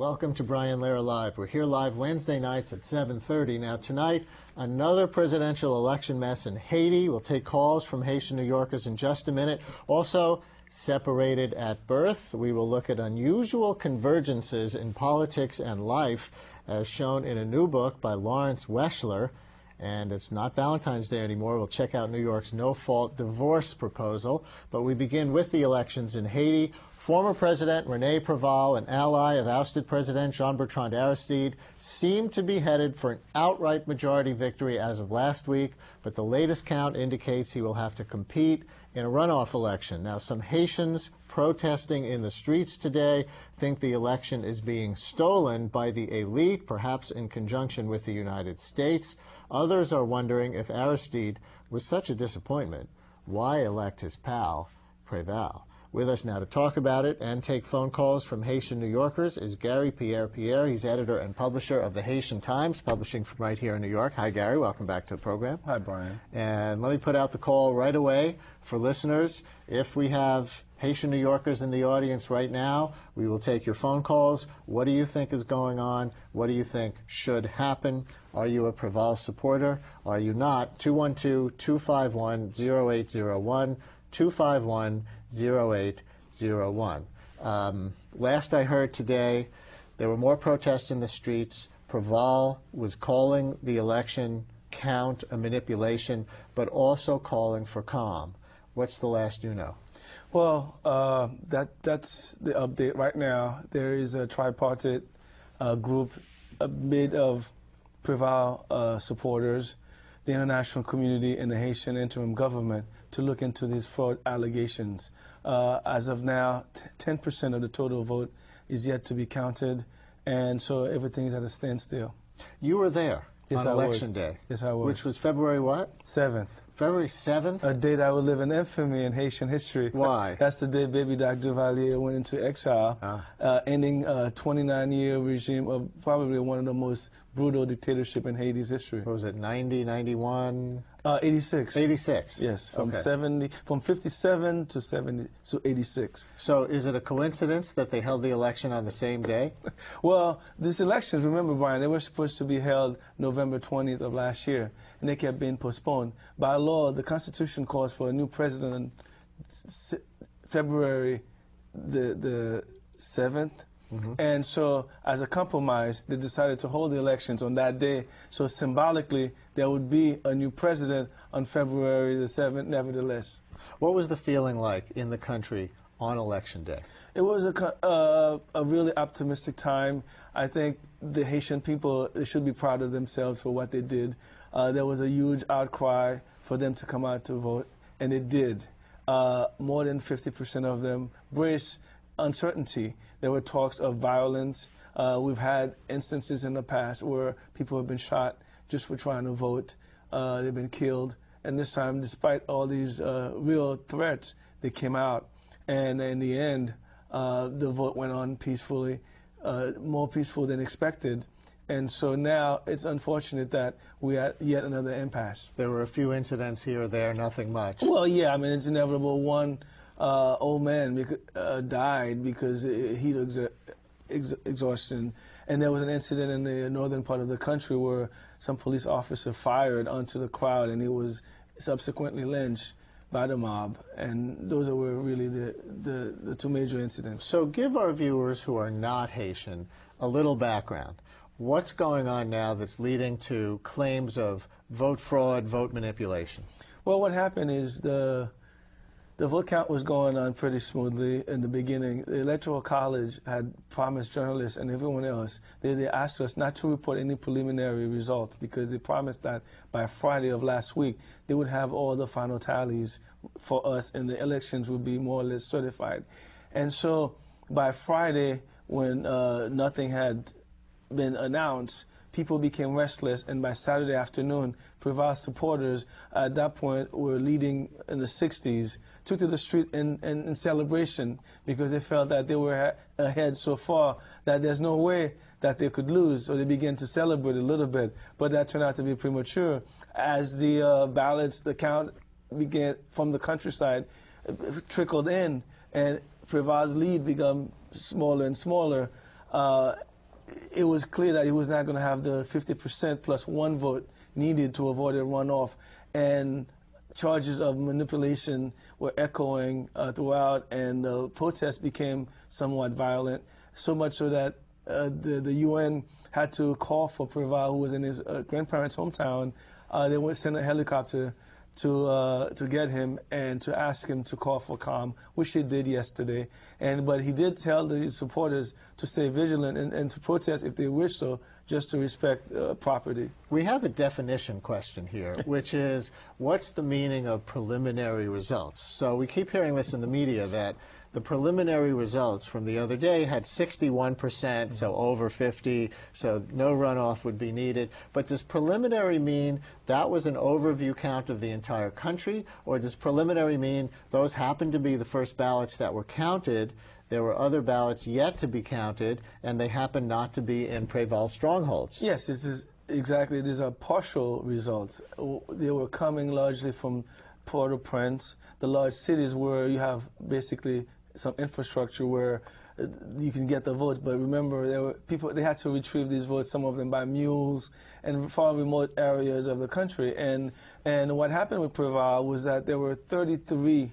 Welcome to Brian Lehrer Live. We're here live Wednesday nights at 7:30. Now tonight, another presidential election mess in Haiti. We'll take calls from Haitian New Yorkers in just a minute. Also, separated at birth, we will look at unusual convergences in politics and life, as shown in a new book by Weschler. And it's not Valentine's Day anymore. We'll check out New York's no-fault divorce proposal. But we begin with the elections in Haiti. Former President René Préval, an ally of ousted President Jean-Bertrand Aristide, seemed to be headed for an outright majority victory as of last week, but the latest count indicates he will have to compete in a runoff election. Now, some Haitians protesting in the streets today think the election is being stolen by the elite, perhaps in conjunction with the United States. Others are wondering if Aristide was such a disappointment, why elect his pal, Préval? With us now to talk about it and take phone calls from Haitian New Yorkers is Garry Pierre-Pierre. He's editor and publisher of the Haitian Times, publishing from right here in New York. Hi, Garry. Welcome back to the program. Hi, Brian. And let me put out the call right away for listeners. If we have Haitian New Yorkers in the audience right now, we will take your phone calls. What do you think is going on? What do you think should happen? Are you a Préval supporter? Are you not? 212-251-0801. 251-0801. Last I heard today, there were more protests in the streets. Préval was calling the election count a manipulation, but also calling for calm. What's the last you know? Well, that's the update right now. There is a tripartite group made of Préval supporters, the international community, and the Haitian interim government to look into these fraud allegations. As of now, 10% of the total vote is yet to be counted, and so everything is at a standstill. You were there on Election Day. Yes, I was. Which was February what? 7th. February 7th? A day that will live in infamy in Haitian history. Why? That's the day Baby Doc Duvalier went into exile, ending a 29-year regime of probably one of the most brutal dictatorship in Haiti's history. What was it, 90, 91? 86. 86. Yes, from okay. from 57 to 70 to 86. So is it a coincidence that they held the election on the same day? Well, these elections, remember, Brian, they were supposed to be held November 20th of last year, and they kept being postponed. By law, the Constitution calls for a new president on February the 7th. Mm-hmm. And so, as a compromise, they decided to hold the elections on that day. So symbolically, there would be a new president on February the 7th, nevertheless. What was the feeling like in the country on Election Day? It was a really optimistic time. I think the Haitian people, they should be proud of themselves for what they did. There was a huge outcry for them to come out to vote, and it did. More than 50% of them braced uncertainty. There were talks of violence. We've had instances in the past where people have been shot just for trying to vote. They've been killed. And this time, despite all these real threats, they came out. And in the end, the vote went on peacefully, more peaceful than expected. And so now it's unfortunate that we had yet another impasse. There were a few incidents here or there, nothing much. Well, yeah, I mean, it's inevitable. One old man died because heat exhaustion. And there was an incident in the northern part of the country where some police officer fired onto the crowd, and he was subsequently lynched by the mob. And those were really the two major incidents. So give our viewers who are not Haitian a little background. What's going on now that's leading to claims of vote fraud, vote manipulation? Well, what happened is the vote count was going on pretty smoothly in the beginning. The Electoral College had promised journalists and everyone else, they asked us not to report any preliminary results because they promised that by Friday of last week, they would have all the final tallies for us and the elections would be more or less certified. And so by Friday, when nothing had been announced, people became restless, and by Saturday afternoon, Préval supporters at that point were leading in the 60s, took to the street in celebration because they felt that they were ahead so far that there's no way that they could lose, so they began to celebrate a little bit, but that turned out to be premature. As the ballots, the count began from the countryside, trickled in, and Préval's lead became smaller and smaller. it was clear that he was not going to have the 50% plus one vote needed to avoid a runoff, and charges of manipulation were echoing throughout, and the protests became somewhat violent, so much so that the UN had to call for Preval, who was in his grandparents' hometown. They would send a helicopter to get him and to ask him to call for calm, which he did yesterday. But he did tell the supporters to stay vigilant and to protest if they wish so, just to respect property. We have a definition question here, which is, what's the meaning of preliminary results? So we keep hearing this in the media, that the preliminary results from the other day had 61%, so over 50, so no runoff would be needed. But does preliminary mean that was an overview count of the entire country, or does preliminary mean those happened to be the first ballots that were counted, there were other ballots yet to be counted, and they happened not to be in Preval's strongholds? Yes, this is exactly. These are partial results. They were coming largely from Port-au-Prince, the large cities where you have basically some infrastructure where you can get the votes. But remember, there were people, they had to retrieve these votes, some of them by mules, and far remote areas of the country. And what happened with Preval was that there were 33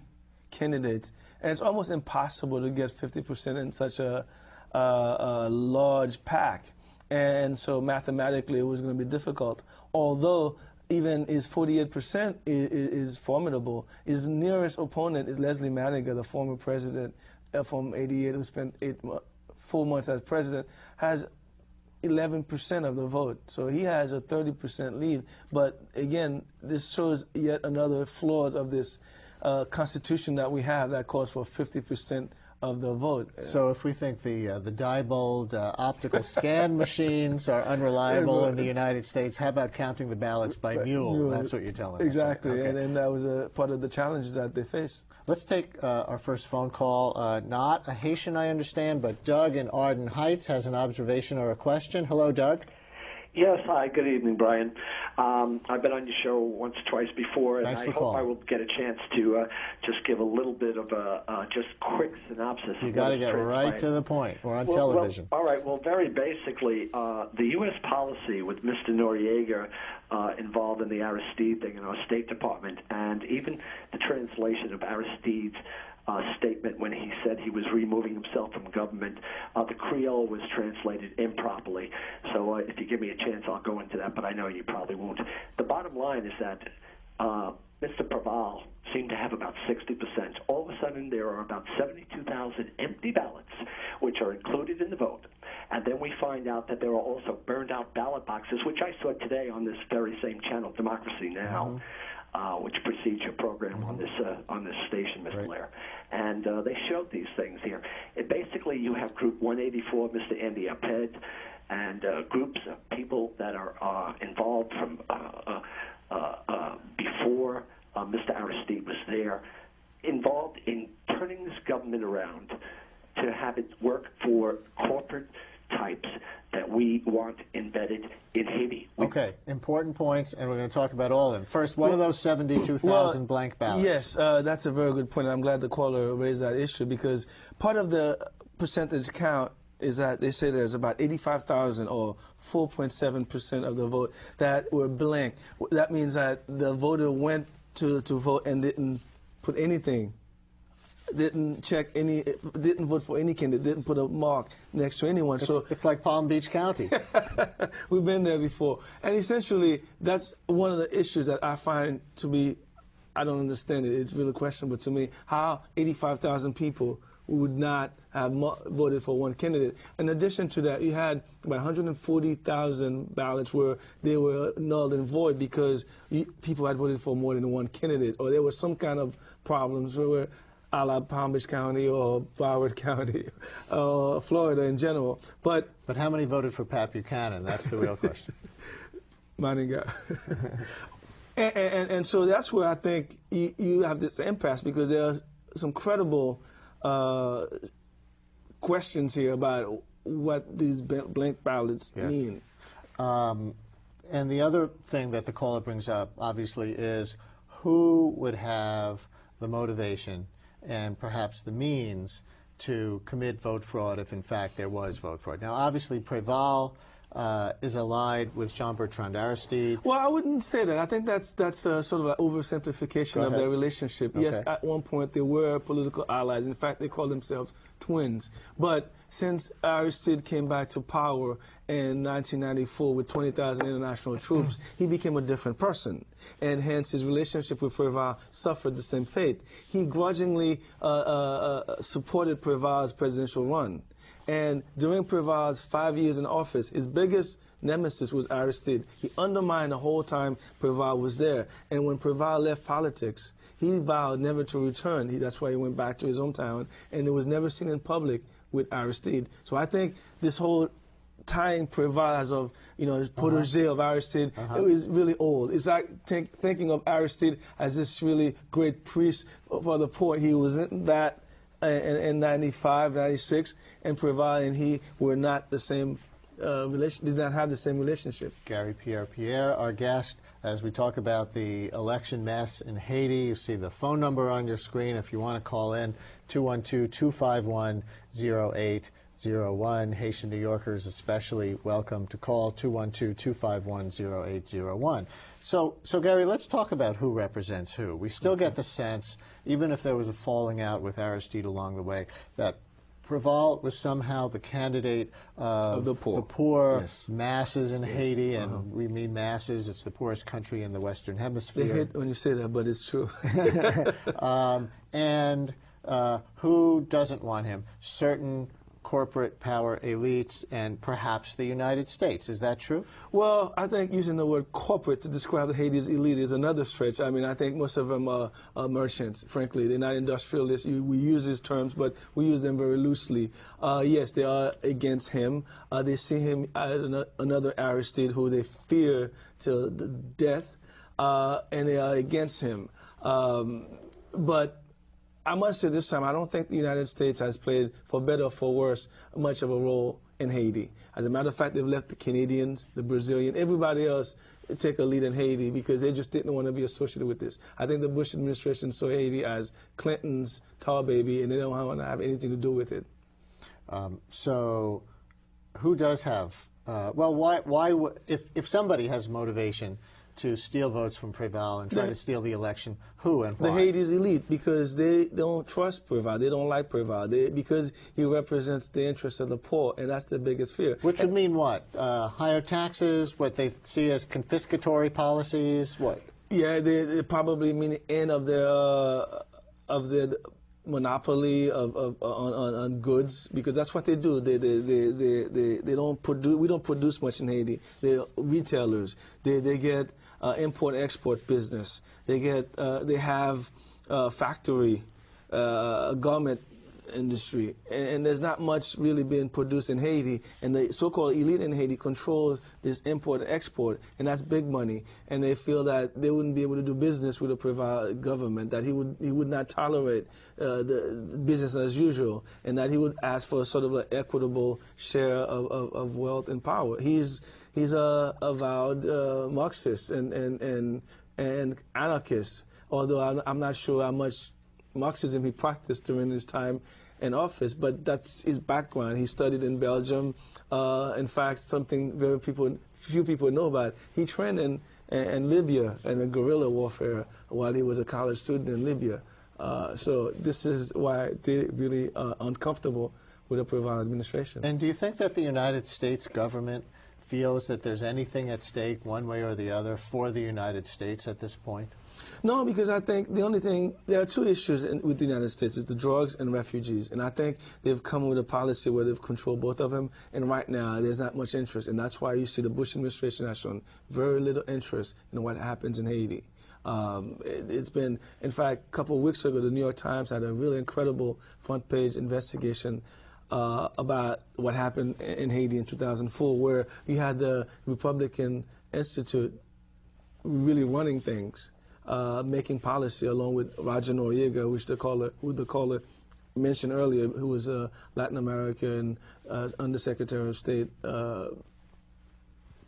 candidates, and it's almost impossible to get 50% in such a large pack. And so mathematically, it was going to be difficult. Although even his 48% is formidable. His nearest opponent is Leslie Madigan, the former president from '88, who spent 4 months as president, has 11% of the vote. So he has a 30% lead. But again, this shows yet another flaws of this constitution that we have that calls for 50% of the vote. So if we think the Diebold optical scan machines are unreliable in the United States, how about counting the ballots by mule? That's what you're telling us. Exactly, Okay. and that was a part of the challenge that they face. Let's take our first phone call. Not a Haitian, I understand, but Doug in Arden Heights has an observation or a question. Hello, Doug. Yes, hi, good evening, Brian. I've been on your show once or twice before, and Thanks I for hope calling. I will get a chance to just give a little bit of a just quick synopsis. You got to get right to the point. We're on television. All right, well, very basically, the U.S. policy with Mr. Noriega involved in the Aristide thing in our State Department, and even the translation of Aristide's statement when he said he was removing himself from government, the Creole was translated improperly. So if you give me a chance, I'll go into that, but I know you probably won't. The bottom line is that Mr. Preval seemed to have about 60%. All of a sudden, there are about 72,000 empty ballots, which are included in the vote. And then we find out that there are also burned-out ballot boxes, which I saw today on this very same channel, Democracy Now!, which precedes your program on this station, Mr. Lehrer. And they showed these things here. Basically, you have Group 184, Mr. Andy Apped, and groups of people that are involved from before Mr. Aristide was there, involved in turning this government around to have it work for corporate types that we want embedded in Haiti. Okay, important points, and we're going to talk about all of them. First, what are those 72,000 blank ballots? Yes, that's a very good point. I'm glad the caller raised that issue, because part of the percentage count is that they say there's about 85,000 or 4.7% of the vote that were blank. That means that the voter went to vote and didn't put anything, didn't check any, didn't vote for any candidate, didn't put a mark next to anyone. So It's like Palm Beach County. we've been there before. And essentially, that's one of the issues that I find to be, I don't understand it, it's really questionable to me, how 85,000 people would not have voted for one candidate. In addition to that, you had about 140,000 ballots where they were null and void because people had voted for more than one candidate, or there was some kind of problems where a la Palm Beach County or Broward County, Florida in general. But how many voted for Pat Buchanan? That's the real question. Monica. And so that's where I think you have this impasse, because there are some credible questions here about what these blank ballots mean. And the other thing that the caller brings up, obviously, is who would have the motivation and perhaps the means to commit vote fraud if, in fact, there was vote fraud. Now, obviously, Préval is allied with Jean-Bertrand Aristide. Well, I wouldn't say that. I think that's sort of an oversimplification of their relationship. Okay. Yes, at one point they were political allies. In fact, they called themselves twins. But since Aristide came back to power in 1994 with 20,000 international troops, he became a different person. And hence his relationship with Préval suffered the same fate. He grudgingly supported Préval's presidential run. And during Préval's 5 years in office, his biggest nemesis was Aristide. He undermined the whole time Préval was there. And when Préval left politics, he vowed never to return. That's why he went back to his hometown, and it was never seen in public with Aristide. So I think this whole tying Préval as of, his protege of Aristide, it was really old. It's like thinking of Aristide as this really great priest for the poor. He wasn't that in 95, 96, and Préval and he were not the same did not have the same relationship. Garry Pierre-Pierre, our guest, as we talk about the election mess in Haiti. You see the phone number on your screen if you want to call in, 212-251-0801. Haitian New Yorkers especially welcome to call 212-251-0801. So Garry, let's talk about who represents who. We still get the sense, even if there was a falling out with Aristide along the way, that Préval was somehow the candidate of the poor yes. masses in yes. Haiti, and we mean masses. It's the poorest country in the Western Hemisphere. They hate when you say that, but it's true. And who doesn't want him? Certain corporate power elites and perhaps the United States. Is that true? Well, I think using the word corporate to describe Haiti's elite is another stretch. I mean, I think most of them are merchants, frankly. They're not industrialists. We use these terms, but we use them very loosely. Yes, they are against him. They see him as another Aristide who they fear to the death, and they are against him. But I must say this time, I don't think the United States has played, for better or for worse, much of a role in Haiti. As a matter of fact, they've left the Canadians, the Brazilians, everybody else take a lead in Haiti because they just didn't want to be associated with this. I think the Bush administration saw Haiti as Clinton's tar baby, and they don't want to have anything to do with it. So who does have, if somebody has motivation to steal votes from Préval and try to steal the election, who and why? The Haiti's elite, because they don't trust Préval. They don't like Préval because he represents the interests of the poor, and that's the biggest fear. Which would mean what? Higher taxes, what they see as confiscatory policies, what? Yeah, they probably mean the end of their monopoly on goods, because that's what they do. They don't produce. We don't produce much in Haiti. They're retailers. They get import-export business. They have factory, garment industry, and there's not much really being produced in Haiti, and the so-called elite in Haiti controls this import-export, and that's big money, and they feel that they wouldn't be able to do business with the Préval government, that he would not tolerate the business as usual, and that he would ask for a sort of an equitable share of wealth and power. He's a avowed Marxist and anarchist, although I'm not sure how much Marxism he practiced during his time in office, but that's his background. He studied in Belgium. In fact, something few people know about. He trained in Libya in the guerrilla warfare while he was a college student in Libya. So this is why they really are uncomfortable with the Préval administration. And do you think that the United States government feels that there's anything at stake one way or the other for the United States at this point? No, because I think there are two issues with the United States, is the drugs and refugees. And I think they've come with a policy where they've controlled both of them. And right now, there's not much interest. And that's why you see the Bush administration has shown very little interest in what happens in Haiti. It's been, in fact, a couple of weeks ago, the New York Times had a really incredible front-page investigation about what happened in Haiti in 2004, where you had the Republican Institute really running things. Making policy along with Roger Noriega, who the caller mentioned earlier, who was a Latin American Undersecretary of State,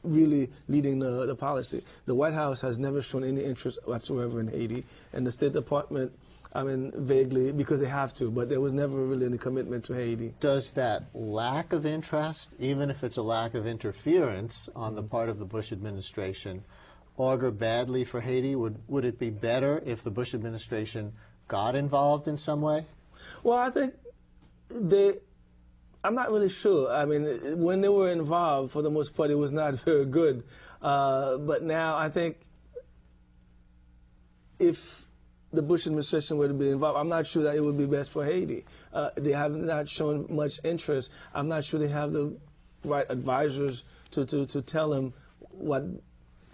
really leading the policy. The White House has never shown any interest whatsoever in Haiti, and the State Department I mean, vaguely, because they have to, but there was never really any commitment to Haiti. Does that lack of interest, even if it's a lack of interference on the part of the Bush administration, augur badly for Haiti? Would it be better if the Bush administration got involved in some way? Well, I think I'm not really sure. I mean, when they were involved, for the most part, it was not very good. But now I think if the Bush administration were to be involved, I'm not sure that it would be best for Haiti. They have not shown much interest. I'm not sure they have the right advisors to tell them what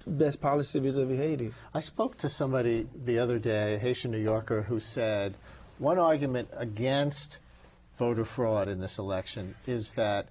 best policy vis-a-vis Haiti. I spoke to somebody the other day, a Haitian New Yorker, who said one argument against voter fraud in this election is that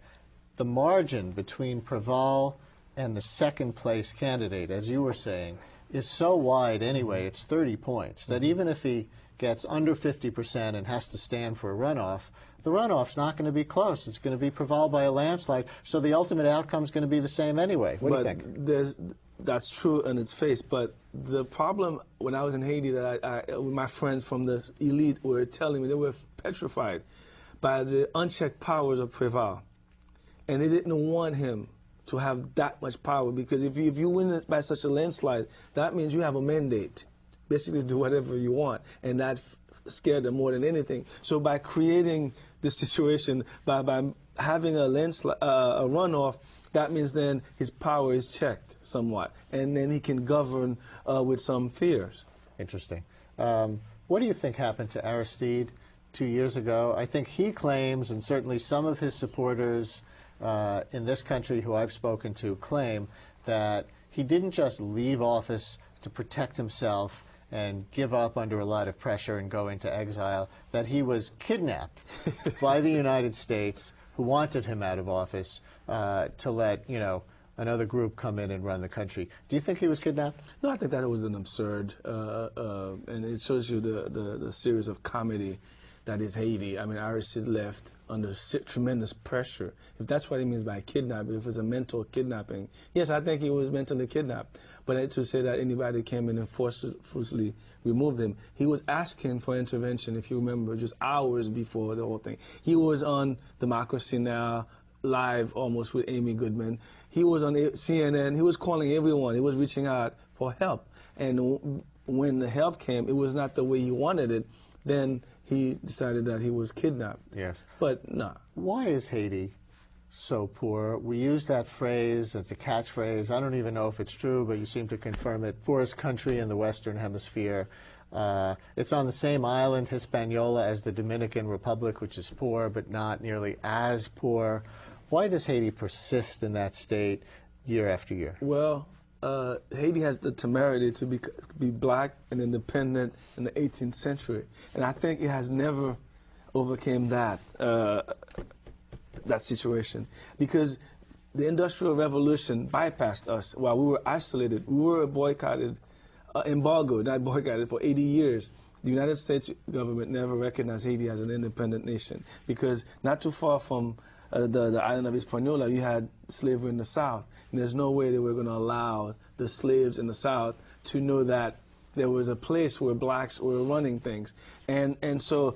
the margin between Preval and the second-place candidate, as you were saying, is so wide anyway, it's 30 points, that even if he gets under 50% and has to stand for a runoff, the runoff's not going to be close. It's going to be Preval by a landslide, so the ultimate outcome's going to be the same anyway. What do you think? That's true in its face, but the problem when I was in Haiti, that my friends from the elite were telling me, they were petrified by the unchecked powers of Preval, and they didn't want him to have that much power, because if you win it by such a landslide, that means you have a mandate, basically do whatever you want, and that scared them more than anything. So by creating this situation, by having a landslide, a runoff, that means then his power is checked somewhat, and then he can govern with some fears. Interesting. What do you think happened to Aristide 2 years ago? I think he claims, and certainly some of his supporters in this country who I've spoken to claim, that he didn't just leave office to protect himself and give up under a lot of pressure and go into exile, that he was kidnapped by the United States, who wanted him out of office, to let, another group come in and run the country. Do you think he was kidnapped? No, I think that was an absurd, and it shows you the series of comedy that is Haiti. I mean, Aristide left under tremendous pressure. If that's what he means by kidnapping, if it's a mental kidnapping, yes, I think he was mentally kidnapped. But to say that anybody came in and forcibly removed him, he was asking for intervention, if you remember, just hours before the whole thing. He was on Democracy Now! Live almost with Amy Goodman. He was on CNN. He was calling everyone. He was reaching out for help. And when the help came, it was not the way he wanted it. Then he decided that he was kidnapped. Yes. But no. Why is Haiti so poor? We use that phrase, it's a catchphrase. I don't even know if it's true, but you seem to confirm it. Poorest country in the Western Hemisphere. It's on the same island, Hispaniola, as the Dominican Republic, which is poor, but not nearly as poor. Why does Haiti persist in that state year after year? Well, Haiti has the temerity to be black and independent in the 18th century, and I think it has never overcame that that situation, because the Industrial Revolution bypassed us while we were isolated. We were boycotted, embargoed, not boycotted, for 80 years. The United States government never recognized Haiti as an independent nation, because not too far from the island of Hispaniola, you had slavery in the South. And there's no way they were going to allow the slaves in the South to know that there was a place where blacks were running things. And so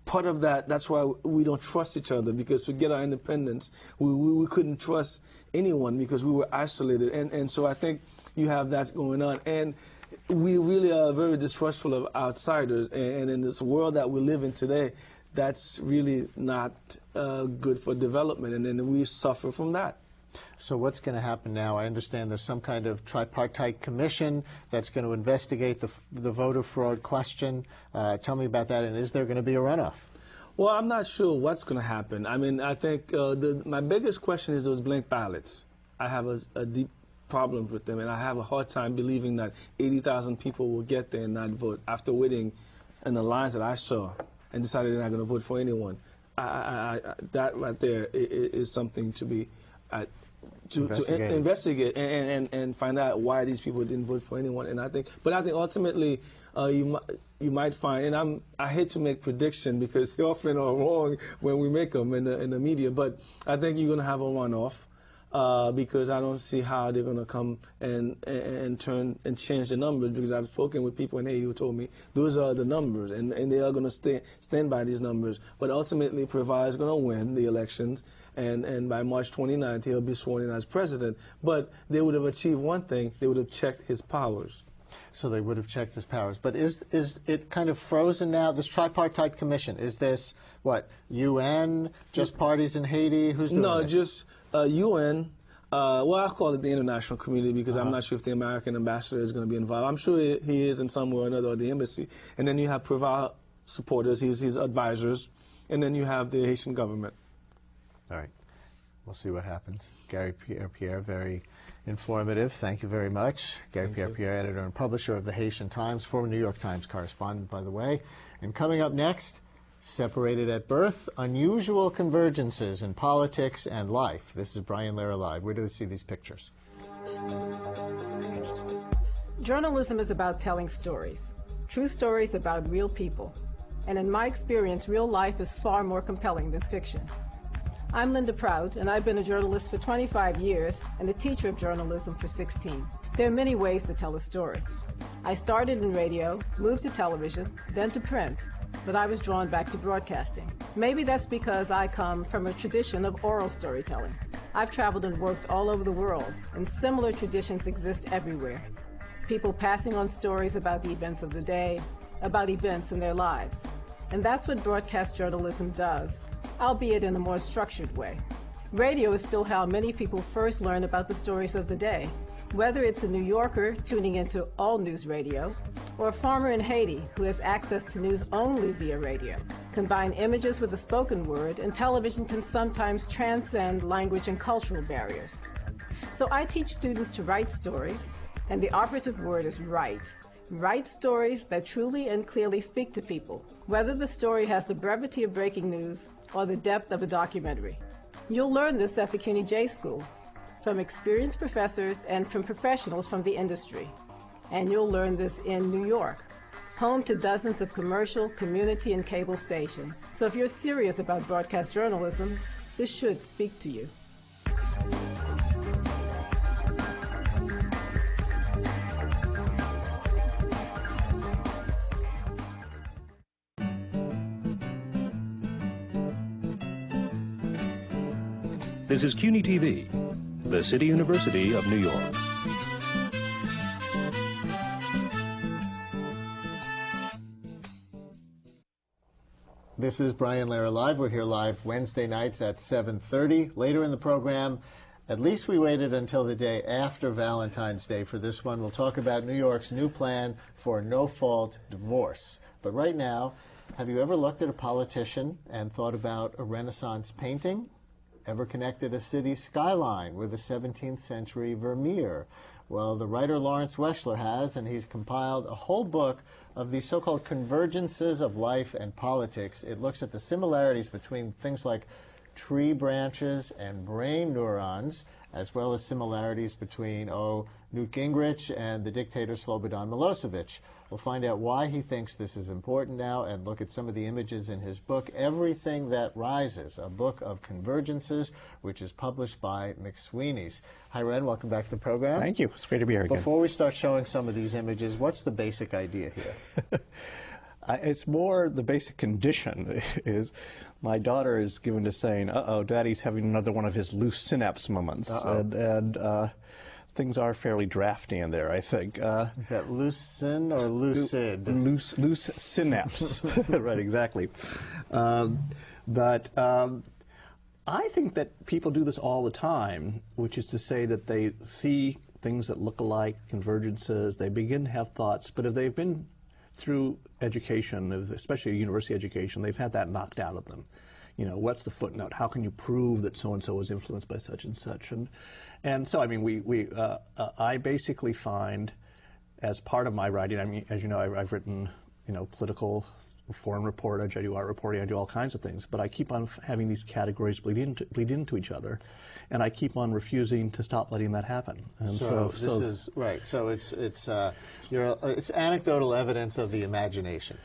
part of that, that's why we don't trust each other, because to get our independence, we couldn't trust anyone because we were isolated. And so I think you have that going on. And we really are very distrustful of outsiders. And in this world that we live in today, that's really not good for development, and then we suffer from that. So what's going to happen now? I understand there's some kind of tripartite commission that's going to investigate the voter fraud question. Tell me about that, and is there going to be a runoff? Well, I'm not sure what's going to happen. I mean, I think my biggest question is those blank ballots. I have a deep problem with them, and I have a hard time believing that 80,000 people will get there and not vote after waiting in the lines that I saw and decided they're not going to vote for anyone. That right there is something to be to investigate and find out why these people didn't vote for anyone. And I think ultimately you might find, and I hate to make prediction because they often are wrong when we make them in the media, but I think you're going to have a runoff. because I don't see how they're going to come and change the numbers, because I've spoken with people in Haiti who told me those are the numbers, and they are going to stand by these numbers. But ultimately, Préval is going to win the elections, and by March 29th, he'll be sworn in as president. But they would have achieved one thing: they would have checked his powers. So they would have checked his powers. But is it kind of frozen now, this tripartite commission? Is this, what, UN, just parties in Haiti? Who's doing this? No, just UN. Well, I call it the international community, because I'm not sure if the American ambassador is going to be involved. I'm sure he is in some way or another, at the embassy. And then you have Préval supporters, his advisors, and then you have the Haitian government. All right. We'll see what happens. Garry Pierre-Pierre, very informative. Thank you very much. Garry Pierre-Pierre, editor and publisher of the Haitian Times, former New York Times correspondent, by the way. And coming up next, separated at birth, unusual convergences in politics and life. This is Brian Lehrer Live. Where do we see these pictures? Journalism is about telling stories, true stories about real people. And in my experience, real life is far more compelling than fiction. I'm Linda Prout, and I've been a journalist for 25 years and a teacher of journalism for 16. There are many ways to tell a story. I started in radio, moved to television, then to print, but I was drawn back to broadcasting. Maybe that's because I come from a tradition of oral storytelling. I've traveled and worked all over the world, and similar traditions exist everywhere. People passing on stories about the events of the day, about events in their lives. And that's what broadcast journalism does, albeit in a more structured way. Radio is still how many people first learn about the stories of the day, whether it's a New Yorker tuning into all news radio, or a farmer in Haiti who has access to news only via radio. Combine images with the spoken word, and television can sometimes transcend language and cultural barriers. So I teach students to write stories, and the operative word is write. Write stories that truly and clearly speak to people, whether the story has the brevity of breaking news or the depth of a documentary. You'll learn this at the CUNY J School, from experienced professors and from professionals from the industry. And you'll learn this in New York, home to dozens of commercial, community, and cable stations. So if you're serious about broadcast journalism, this should speak to you. This is CUNY TV, the City University of New York. This is Brian Lehrer Live. We're here live Wednesday nights at 7:30. Later in the program, at least we waited until the day after Valentine's Day for this one. We'll talk about New York's new plan for no-fault divorce. But right now, have you ever looked at a politician and thought about a Renaissance painting? Ever connected a city skyline with a 17th century Vermeer? Well, the writer Lawrence Weschler has, and he's compiled a whole book of these so-called convergences of life and politics. It looks at the similarities between things like tree branches and brain neurons, as well as similarities between, Newt Gingrich and the dictator Slobodan Milosevic. We'll find out why he thinks this is important now and look at some of the images in his book, Everything That Rises, a book of convergences, which is published by McSweeney's. Hi, Ren. Welcome back to the program. Thank you. It's great to be here again. Before we start showing some of these images, what's the basic idea here? It's more the basic condition is my daughter is given to saying, uh-oh, Daddy's having another one of his loose synapse moments. And things are fairly drafty in there, I think. Is that lucin or lucid? Loose synapse. Right, exactly. But I think that people do this all the time, which is to say that they see things that look alike, convergences, they begin to have thoughts, but if they've been through education, especially university education, they've had that knocked out of them. You know, what's the footnote? How can you prove that so-and-so was influenced by such and such? And so, I mean, I basically find, as part of my writing, I mean, as you know, I've written, political, foreign reportage, I do art reporting, I do all kinds of things, but I keep on having these categories bleed into each other, and I keep on refusing to stop letting that happen. And so this is right. So it's anecdotal evidence of the imagination.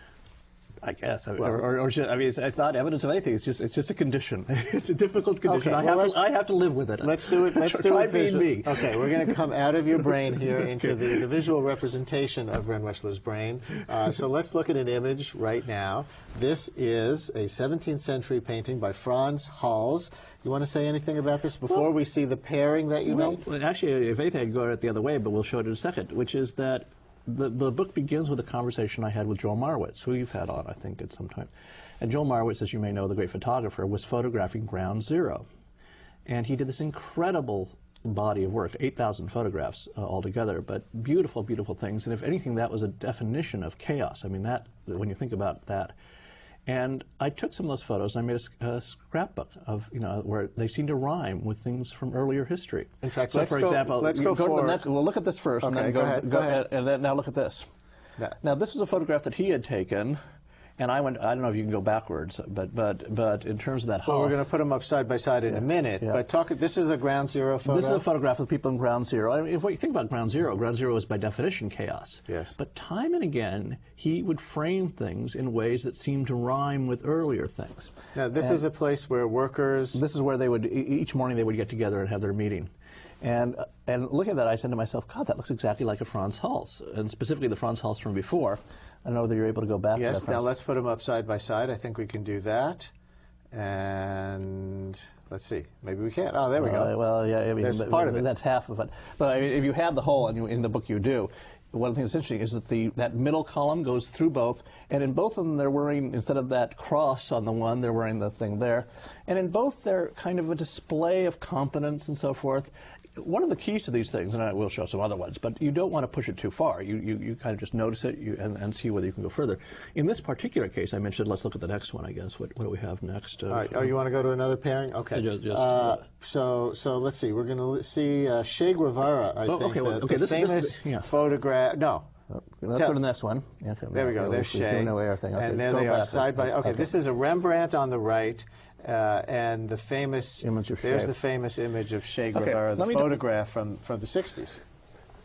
I guess. Or should, I mean, it's not evidence of anything. It's just a condition. It's a difficult condition. Okay, I have to live with it. Let's do it. Let's do it visually. Me. Okay, we're going to come out of your brain here into the visual representation of Ren Weschler's brain. So let's look at an image right now. This is a 17th century painting by Franz Hals. You want to say anything about this before we see the pairing that you made? Well, actually, if anything, I'd go it the other way, but we'll show it in a second, which is that the book begins with a conversation I had with Joel Marowitz, who you've had on, I think, at some time. And Joel Marowitz, as you may know, the great photographer, was photographing Ground Zero. And he did this incredible body of work, 8,000 photographs altogether, but beautiful, beautiful things. And if anything, that was a definition of chaos. I mean, that, when you think about that. And I took some of those photos and I made a scrapbook of, where they seem to rhyme with things from earlier history. In fact, so for example, let's go to the next. We'll look at this first, okay, and then go ahead. And then now look at this. Now this was a photograph that he had taken. And I don't know if you can go backwards, but in terms of that Well, we're going to put them up side by side in a minute. Yeah. But this is the Ground Zero photo? This is a photograph of people in Ground Zero. I mean, if you think about Ground Zero is by definition chaos. Yes. But time and again, he would frame things in ways that seemed to rhyme with earlier things. Now, this is a place where workers... This is where they would, each morning they would get together and have their meeting. And looking at that, I said to myself, God, that looks exactly like a Franz Hals, and specifically the Franz Hals from before. I don't know whether you're able to go back. Yes, now let's put them up side by side. I think we can do that. And let's see. Maybe we can't. Oh, there we go. Well, yeah, I mean, there's part of it. That's half of it. But I mean, if you had the whole, and in the book you do, one of the things that's interesting is that that middle column goes through both, and in both of them they're wearing, instead of that cross on the one, they're wearing the thing there. And in both they're kind of a display of competence and so forth. One of the keys to these things, and I will show some other ones, but you don't want to push it too far. You kind of just notice it and see whether you can go further. In this particular case, I mentioned, let's look at the next one, I guess. What do we have next? You want to go to another pairing? Okay. So let's see. We're going to see Che Guevara, I think. The famous photograph. No. Let's go to the next one. Okay, there we go. There's Che. And there they are, side by. Okay, this is a Rembrandt on the right. And the famous image of the famous image of Che Guevara, the photograph from the 60s.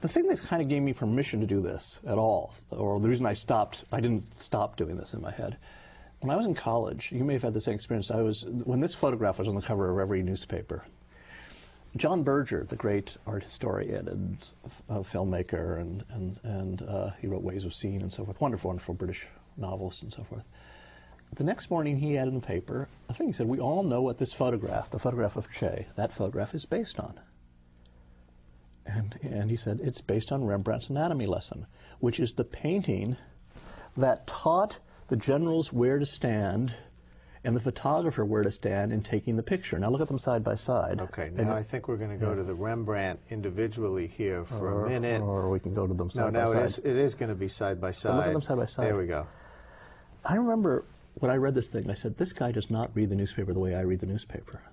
The thing that kind of gave me permission to do this at all, or the reason I didn't stop doing this in my head, when I was in college, you may have had the same experience. When this photograph was on the cover of every newspaper, John Berger, the great art historian and filmmaker, and he wrote Ways of Seeing and so forth, wonderful, wonderful British novelist and so forth. The next morning he had in the paper a thing. He said, we all know what this photograph, the photograph of Che, that photograph is based on. And he said, it's based on Rembrandt's Anatomy Lesson, which is the painting that taught the generals where to stand and the photographer where to stand in taking the picture. Now look at them side by side. Okay, now I think we're going to go to the Rembrandt individually here for a minute. Or we can go to them side by side. No, it is going to be side by side. But look at them side by side. There we go. I remember when I read this thing, I said, this guy does not read the newspaper the way I read the newspaper.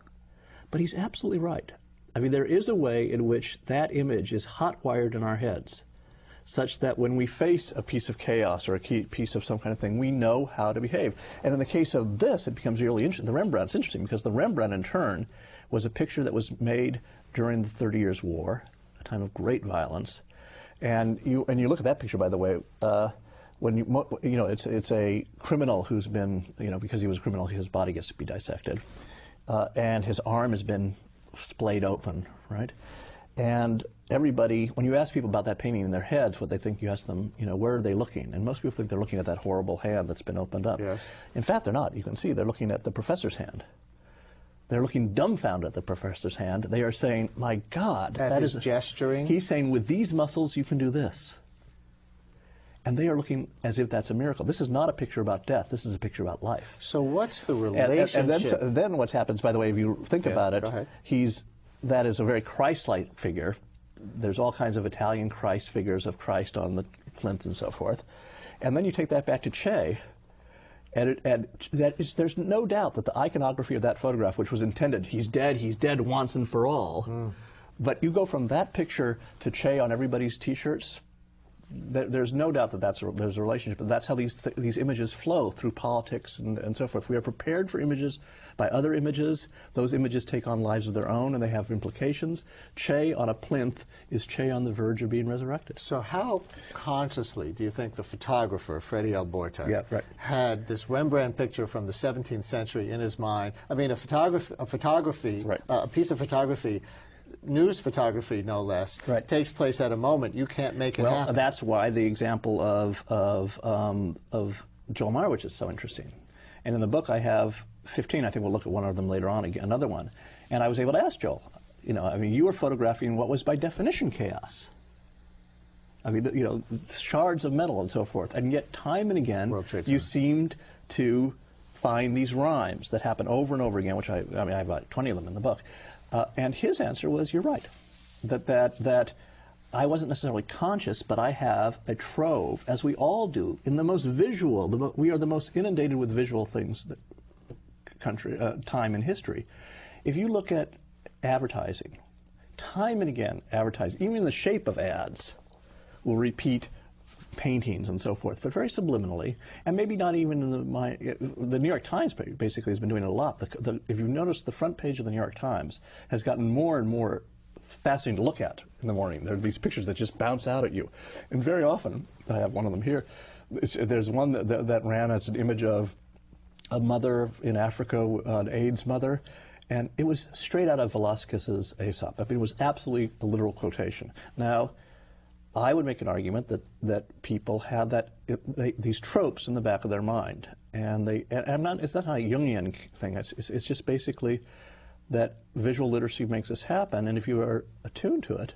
But he's absolutely right. I mean, there is a way in which that image is hot-wired in our heads, such that when we face a piece of chaos or a piece of some kind of thing, we know how to behave. And in the case of this, it becomes really interesting. The Rembrandt's interesting because the Rembrandt, in turn, was a picture that was made during the 30 Years' War, a time of great violence. And you look at that picture, by the way, when it's a criminal who's been, because he was a criminal, his body gets to be dissected, and his arm has been splayed open, right? And everybody, when you ask people about that painting in their heads, what they think, you ask them, where are they looking? And most people think they're looking at that horrible hand that's been opened up. Yes. In fact, they're not. You can see they're looking at the professor's hand. They're looking dumbfounded at the professor's hand. They are saying, my God, that is gesturing. He's saying, with these muscles, you can do this. And they are looking as if that's a miracle. This is not a picture about death. This is a picture about life. So what's the relationship? And then what happens, by the way, if you think about it, that is a very Christ-like figure. There's all kinds of Italian Christ figures of Christ on the plinth and so forth. And then you take that back to Che, and there's no doubt that the iconography of that photograph, which was intended, he's dead once and for all. But you go from that picture to Che on everybody's T-shirts, there's no doubt that there's a relationship, but that's how these images flow through politics and so forth. We are prepared for images by other images. Those images take on lives of their own, and they have implications. Che on a plinth is Che on the verge of being resurrected. So how consciously do you think the photographer, Freddie Alborta, Yeah, right. had this Rembrandt picture from the 17th century in his mind? I mean, a photography, Right. a piece of photography, news photography no less, Right. takes place at a moment. You can't make it Well, happen. that's why the example of Joel Meyerowitz is so interesting. And in the book I have 15. I think we'll look at one of them later on, another one. And I was able to ask Joel, you were photographing what was by definition chaos. I mean, shards of metal and so forth. And yet, time and again, you seemed to find these rhymes that happen over and over again, which I have about 20 of them in the book. And his answer was, you're right, that I wasn't necessarily conscious, but I have a trove, as we all do, in the most visual. We are the most inundated with visual things, time in history. If you look at advertising, time and again, advertising, even in the shape of ads, will repeat paintings and so forth, but very subliminally, and maybe not even in the New York Times basically has been doing it a lot. If you've noticed, the front page of the New York Times has gotten more and more fascinating to look at in the morning. There are these pictures that just bounce out at you, and very often, I have one of them here, there's one that ran as an image of a mother in Africa, an AIDS mother, and it was straight out of Velázquez's Aesop. I mean, it was absolutely a literal quotation. Now, I would make an argument that people have these tropes in the back of their mind, and it's not a Jungian thing. It's just basically that visual literacy makes this happen, and if you are attuned to it,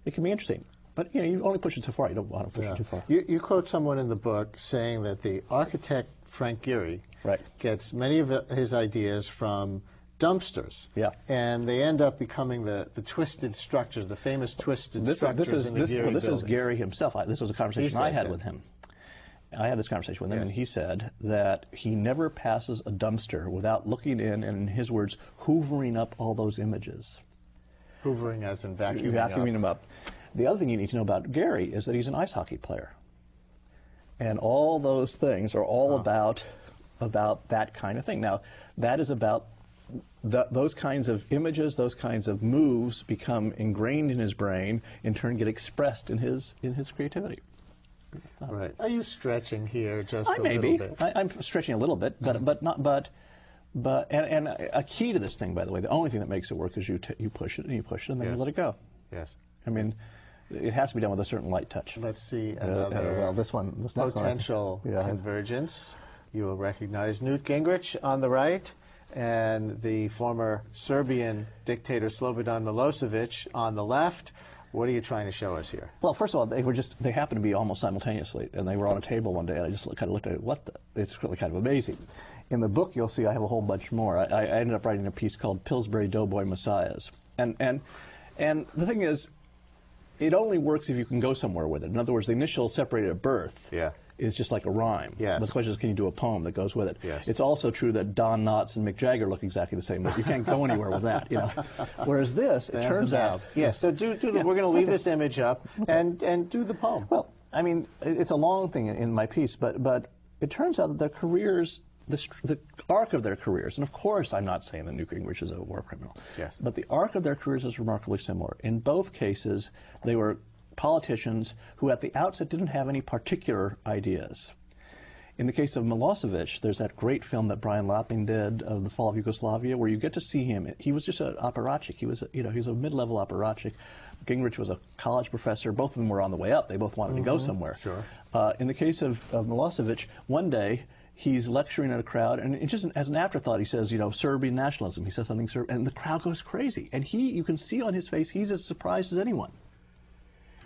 it can be interesting. But you only push it so far. You don't want to push it too far. You quote someone in the book saying that the architect Frank Gehry gets many of his ideas from dumpsters. Yeah. And they end up becoming the twisted structures, the famous twisted structures in the Gehry This is buildings. Gehry himself. This was a conversation I had with him. I had this conversation with him, and he said that he never passes a dumpster without looking in and, in his words, hoovering up all those images. Hoovering as in vacuuming them up. The other thing you need to know about Gehry is that he's an ice hockey player. And all those things are all about that kind of thing. Now, that is about those kinds of images, those kinds of moves become ingrained in his brain, in turn get expressed in his creativity. Right. Are you stretching here just a little bit? I'm stretching a little bit, but a key to this thing, by the way, the only thing that makes it work is you push it and you push it and then you let it go. Yes. I mean, it has to be done with a certain light touch. Let's see another this potential convergence. You will recognize Newt Gingrich on the right and the former Serbian dictator Slobodan Milosevic on the left. What are you trying to show us here? Well, first of all, they happened to be almost simultaneously, and they were on a table one day, and I just kind of looked at it. It's really kind of amazing. In the book, you'll see I have a whole bunch more. I ended up writing a piece called Pillsbury Doughboy Messiahs. And the thing is, it only works if you can go somewhere with it. In other words, the initial separated at birth is just like a rhyme. Yes. But the question is, can you do a poem that goes with it? Yes. It's also true that Don Knotts and Mick Jagger look exactly the same, but you can't go anywhere with that. Whereas this, it turns out... Yes, so we're going to leave this image up and do the poem. Well, I mean, it's a long thing in my piece, but it turns out that their careers, the arc of their careers, and of course I'm not saying that Newt Gingrich is a war criminal, but the arc of their careers is remarkably similar. In both cases, they were politicians who at the outset didn't have any particular ideas. In the case of Milosevic, there's that great film that Brian Lapping did of the fall of Yugoslavia, where you get to see him. He was just an apparatchik. He was a mid-level apparatchik. Gingrich was a college professor. Both of them were on the way up. They both wanted to go somewhere. Sure. In the case of Milosevic, one day he's lecturing at a crowd, and it just as an afterthought, he says, Serbian nationalism. He says something Serbian, and the crowd goes crazy. And you can see on his face, he's as surprised as anyone.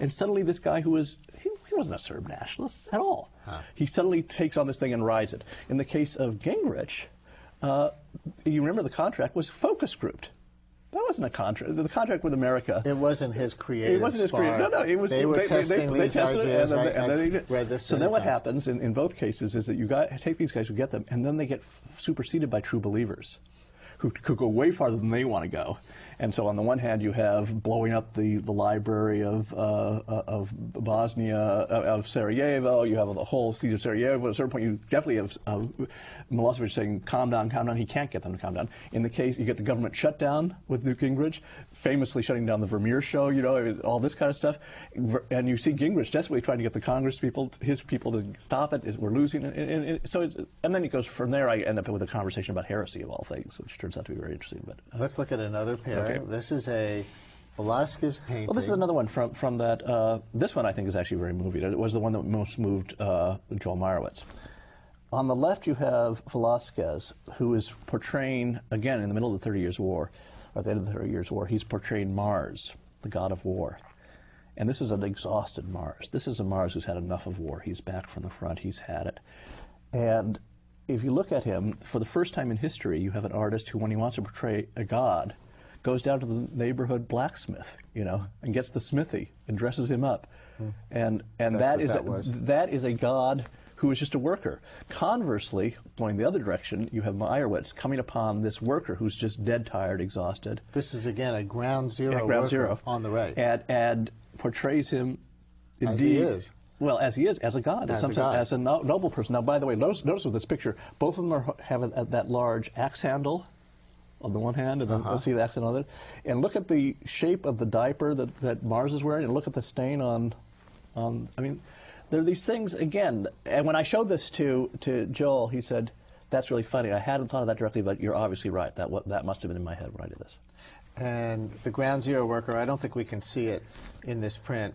And suddenly this guy he wasn't a Serb nationalist at all. He suddenly takes on this thing and rides it. In the case of Gingrich, you remember the contract was focus grouped. That wasn't a contract. The contract with America. It wasn't his creative. It wasn't his creative. No, it was. They were testing these ideas. So then what happens in both cases is that you take these guys who get them, and then they get superseded by true believers, who could go way farther than they want to go, And so on the one hand, you have blowing up the library of Bosnia, of Sarajevo. You have the whole siege of Sarajevo. At a certain point, you definitely have Milosevic saying, calm down, calm down. He can't get them to calm down. In the case, you get the government shutdown with Newt Gingrich, famously shutting down the Vermeer show, you know, all this kind of stuff. And you see Gingrich desperately trying to get the Congress people, his people, to stop it. We're losing it. And then it goes from there. I end up with a conversation about heresy of all things, which turns out to be very interesting. But let's look at another pair. Okay. This is a Velázquez painting. Well, this is another one from that. This one I think is actually very moving. It was the one that most moved Joel Meyerowitz. On the left, you have Velázquez, who is portraying, again, in the middle of the 30 Years' War, or at the end of the 30 Years' War, he's portraying Mars, the god of war. And this is an exhausted Mars. This is a Mars who's had enough of war. He's back from the front. He's had it. And if you look at him, for the first time in history, you have an artist who, when he wants to portray a god, goes down to the neighborhood blacksmith, you know, and gets the smithy and dresses him up. And that is a god who is just a worker. Conversely, going the other direction, you have Meyerowitz coming upon this worker who's just dead tired, exhausted. This is, again, a ground zero worker on the right. And portrays him indeed. As he is. Well, as he is, as a god, as a noble person. Now, by the way, notice with this picture, both of them have that large axe handle on the one hand, and then you'll see the axe handle on the other. And look at the shape of the diaper that Mars is wearing, and look at the stain on I mean, there are these things, again, and when I showed this to Joel, he said, that's really funny. I hadn't thought of that directly, but you're obviously right. That must have been in my head when I did this. And the ground zero worker, I don't think we can see it in this print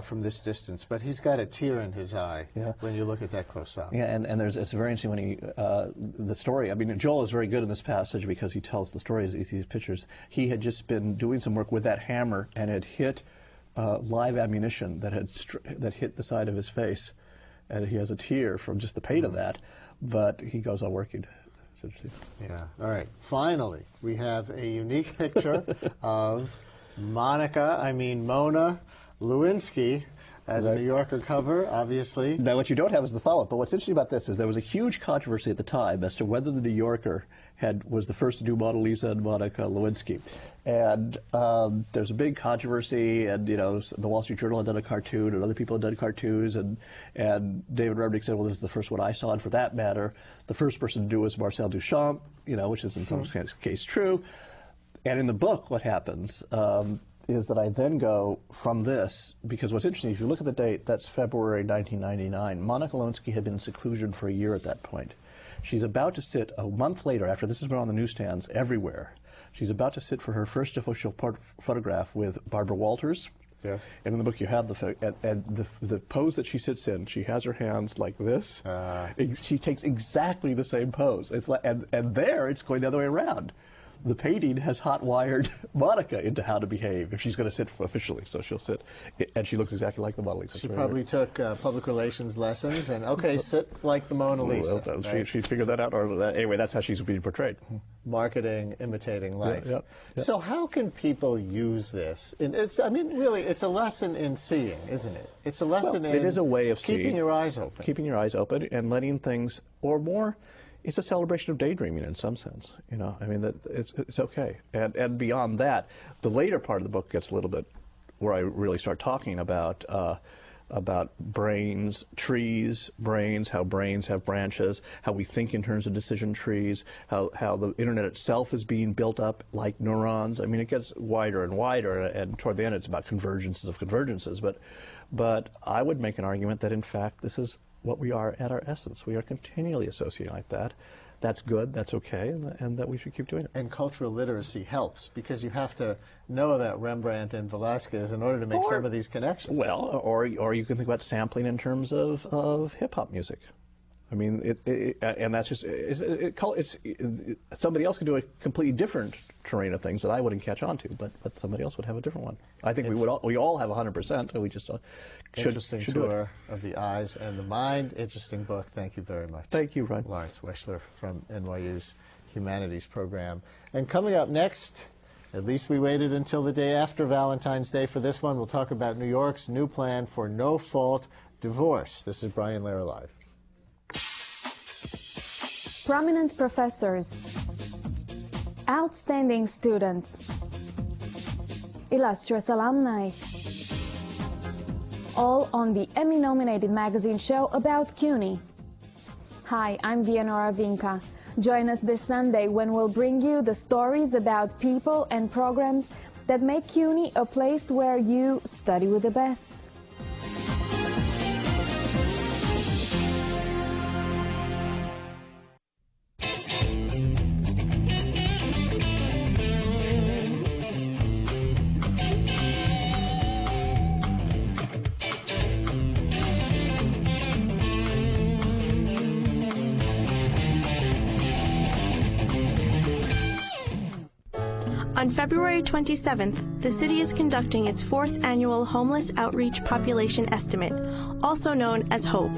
from this distance, but he's got a tear in his eye when you look at that close up. Yeah, and it's very interesting when he, the story, I mean, Joel is very good in this passage because he tells the stories, these pictures. He had just been doing some work with that hammer and had hit live ammunition that hit the side of his face, and he has a tear from just the pain of that, but he goes on working. It's interesting. Yeah. All right. Finally, we have a unique picture of Mona Lewinsky as a New Yorker cover, obviously. Now, what you don't have is the follow-up, but what's interesting about this is there was a huge controversy at the time as to whether the New Yorker was the first to do Mona Lisa and Monica Lewinsky. And there's a big controversy, and, you know, the Wall Street Journal had done a cartoon, and other people had done cartoons, and David Remnick said, well, this is the first one I saw, and for that matter, the first person to do it was Marcel Duchamp, you know, which is in some case true. And in the book, what happens is that I then go from this, because what's interesting, if you look at the date, that's February 1999. Monica Lewinsky had been in seclusion for a year at that point. She's about to sit a month later, after this has been on the newsstands everywhere, she's about to sit for her first official photograph with Barbara Walters. Yes. And in the book you have the pose that she sits in. She has her hands like this. She takes exactly the same pose. It's like, and there it's going the other way around. The painting has hot-wired Monica into how to behave if she's going to sit officially. So she'll sit, and she looks exactly like the Mona Lisa. She probably took public relations lessons and, okay, sit like the Mona Lisa. Well, right? She figured that out. Or anyway, that's how she's being portrayed. Marketing, imitating life. Yeah. So how can people use this? And I mean, really, it's a lesson in seeing, isn't it? It's a lesson in it is a way of keeping your eyes open. Keeping your eyes open and letting things, or more, it's a celebration of daydreaming in some sense. You know, I mean, that it's okay. And beyond that, the later part of the book gets a little bit where I really start talking about brains, trees, brains, how brains have branches, how we think in terms of decision trees, how the internet itself is being built up like neurons. I mean, it gets wider and wider, and toward the end it's about convergences of convergences. But I would make an argument that, in fact, this is what we are at our essence. We are continually associating like that. That's good, that's okay, and that we should keep doing it. And cultural literacy helps, because you have to know about Rembrandt and Velázquez in order to make some of these connections. Well, or you can think about sampling in terms of hip-hop music. I mean, and that's just, somebody else can do a completely different terrain of things that I wouldn't catch on to, but somebody else would have a different one. I think we all have 100%, and we just Interesting should tour of the eyes and the mind. Interesting book. Thank you very much. Thank you, Ron. Lawrence Weschler from NYU's Humanities program. And coming up next, at least we waited until the day after Valentine's Day for this one. We'll talk about New York's new plan for no-fault divorce. This is Brian Lehrer Live. Prominent professors, outstanding students, illustrious alumni. All on the Emmy-nominated magazine show about CUNY. Hi, I'm Vienora Vinca. Join us this Sunday when we'll bring you the stories about people and programs that make CUNY a place where you study with the best. On February 27th, the city is conducting its 4th annual Homeless Outreach Population Estimate, also known as HOPE.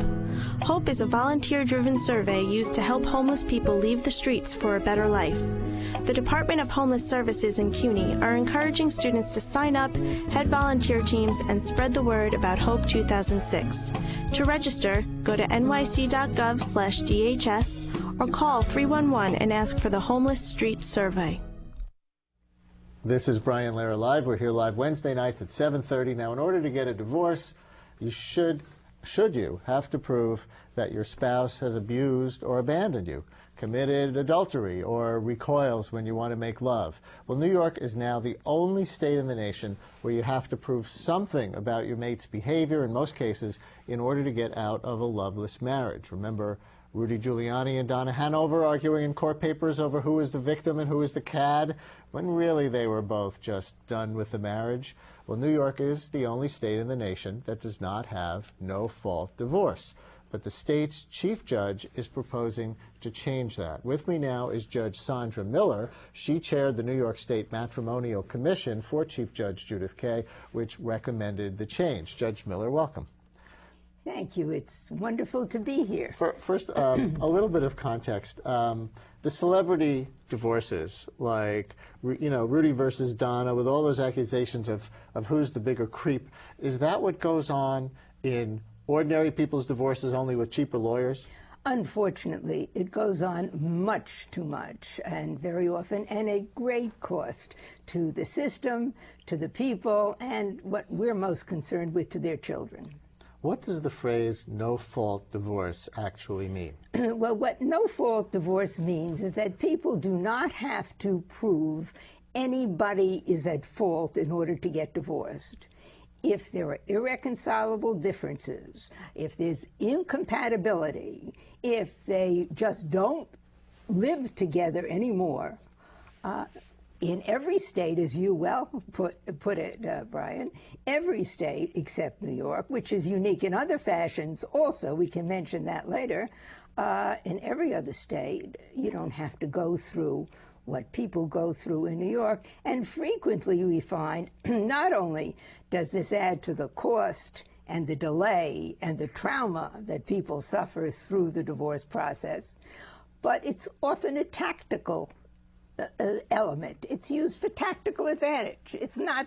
HOPE is a volunteer-driven survey used to help homeless people leave the streets for a better life. The Department of Homeless Services and CUNY are encouraging students to sign up, head volunteer teams, and spread the word about HOPE 2006. To register, go to nyc.gov/DHS or call 311 and ask for the Homeless Street Survey. This is Brian Lehrer Live. We're here live Wednesday nights at 7:30. Now, in order to get a divorce, you should you have to prove that your spouse has abused or abandoned you, committed adultery, or recoils when you want to make love. Well, New York is now the only state in the nation where you have to prove something about your mate's behavior, in most cases, in order to get out of a loveless marriage. Remember Rudy Giuliani and Donna Hanover arguing in court papers over who is the victim and who is the cad, when really they were both just done with the marriage? Well, New York is the only state in the nation that does not have no-fault divorce. But the state's chief judge is proposing to change that. With me now is Judge Sondra Miller. She chaired the New York State Matrimonial Commission for Chief Judge Judith Kaye, which recommended the change. Judge Miller, welcome. Thank you. It's wonderful to be here. First, a little bit of context. The celebrity divorces, like, Rudy versus Donna, with all those accusations of who's the bigger creep, is that what goes on in ordinary people's divorces, only with cheaper lawyers? Unfortunately, it goes on much too much, and very often, and at great cost to the system, to the people, and what we're most concerned with, to their children. What does the phrase no-fault divorce actually mean? Well, what no-fault divorce means is that people do not have to prove anybody is at fault in order to get divorced. If there are irreconcilable differences, if there's incompatibility, if they just don't live together anymore, in every state, as you well put it, Brian, every state except New York, which is unique in other fashions also, we can mention that later, in every other state, you don't have to go through what people go through in New York. And frequently we find not only does this add to the cost and the delay and the trauma that people suffer through the divorce process, but it's often a tactical element. It's used for tactical advantage. It's not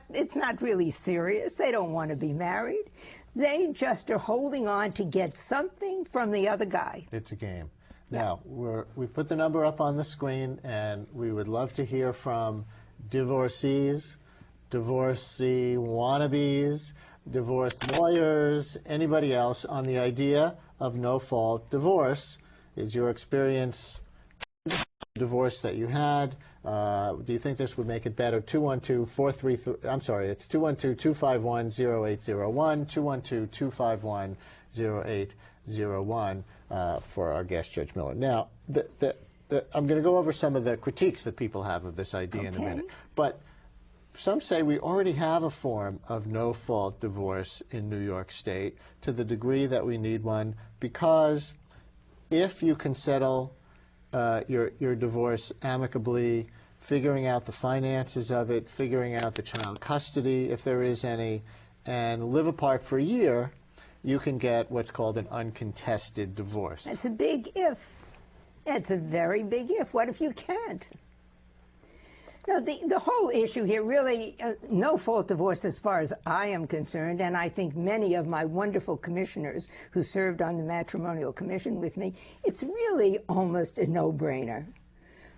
really serious. They don't want to be married. They just are holding on to get something from the other guy. It's a game. Now, we've put the number up on the screen, and we would love to hear from divorcees, divorcee wannabes, divorce lawyers, anybody else on the idea of no-fault divorce. Is your experience divorce that you had? Do you think this would make it better? 212-433, I'm sorry, it's 212-251-0801, 212-251-0801 for our guest, Judge Miller. Now, I'm going to go over some of the critiques that people have of this idea in a minute. But some say we already have a form of no-fault divorce in New York State to the degree that we need one, because if you can settle your divorce amicably, figuring out the finances of it, figuring out the child custody, if there is any, and live apart for a year, you can get what's called an uncontested divorce. That's a big if. That's a very big if. What if you can't? No, the whole issue here really, no-fault divorce as far as I am concerned, and I think many of my wonderful commissioners who served on the Matrimonial Commission with me, it's really almost a no-brainer.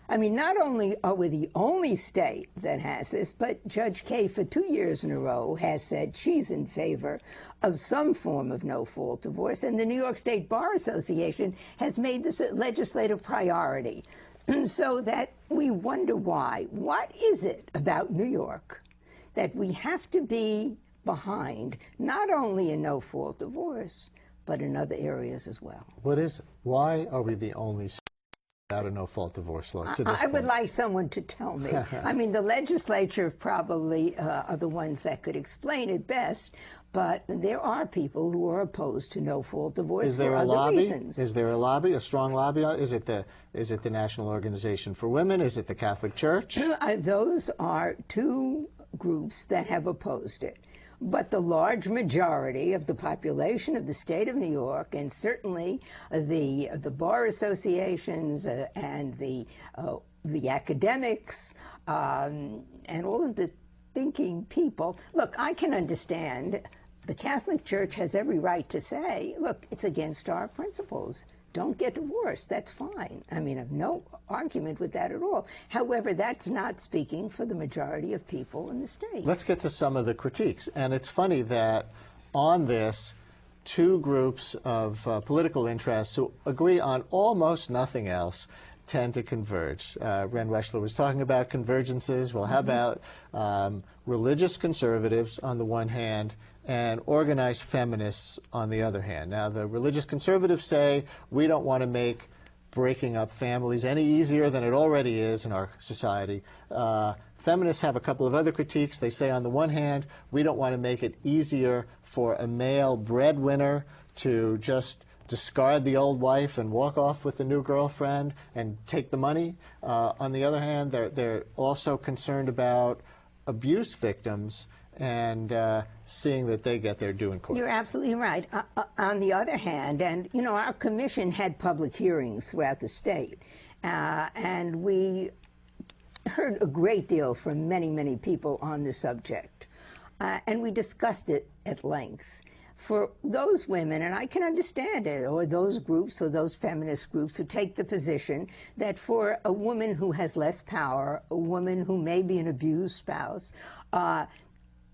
I mean, not only are we the only state that has this, but Judge Kaye for 2 years in a row has said she's in favor of some form of no-fault divorce, and the New York State Bar Association has made this a legislative priority. So that we wonder why. What is it about New York that we have to be behind, not only in no-fault divorce, but in other areas as well? What is it? Why are we the only state without a no-fault divorce law to this I would point? like someone to tell me. I mean, the legislature probably are the ones that could explain it best, but there are people who are opposed to no-fault divorce Is there for a other lobby? reasons. Is there a lobby, a strong lobby? Is it the National Organization for Women? Is it the Catholic Church? Those are two groups that have opposed it. But the large majority of the population of the state of New York, and certainly the bar associations and the academics and all of the thinking people, look, I can understand the Catholic Church has every right to say, look, it's against our principles. Don't get divorced. That's fine. I mean, I have no argument with that at all. However, that's not speaking for the majority of people in the state. Let's get to some of the critiques. And it's funny that on this, two groups of political interests who agree on almost nothing else tend to converge. Ren Weschler was talking about convergences. Well, how about religious conservatives on the one hand and organized feminists on the other hand? Now, the religious conservatives say we don't want to make breaking up families any easier than it already is in our society. Feminists have a couple of other critiques. They say, on the one hand, we don't want to make it easier for a male breadwinner to just discard the old wife and walk off with the new girlfriend and take the money. On the other hand, they're also concerned about abuse victims and seeing that they get their due in court. You're absolutely right. On the other hand, and you know, our commission had public hearings throughout the state, and we heard a great deal from many, many people on the subject, and we discussed it at length. For those women, and I can understand it, or those groups or those feminist groups who take the position that for a woman who has less power, a woman who may be an abused spouse,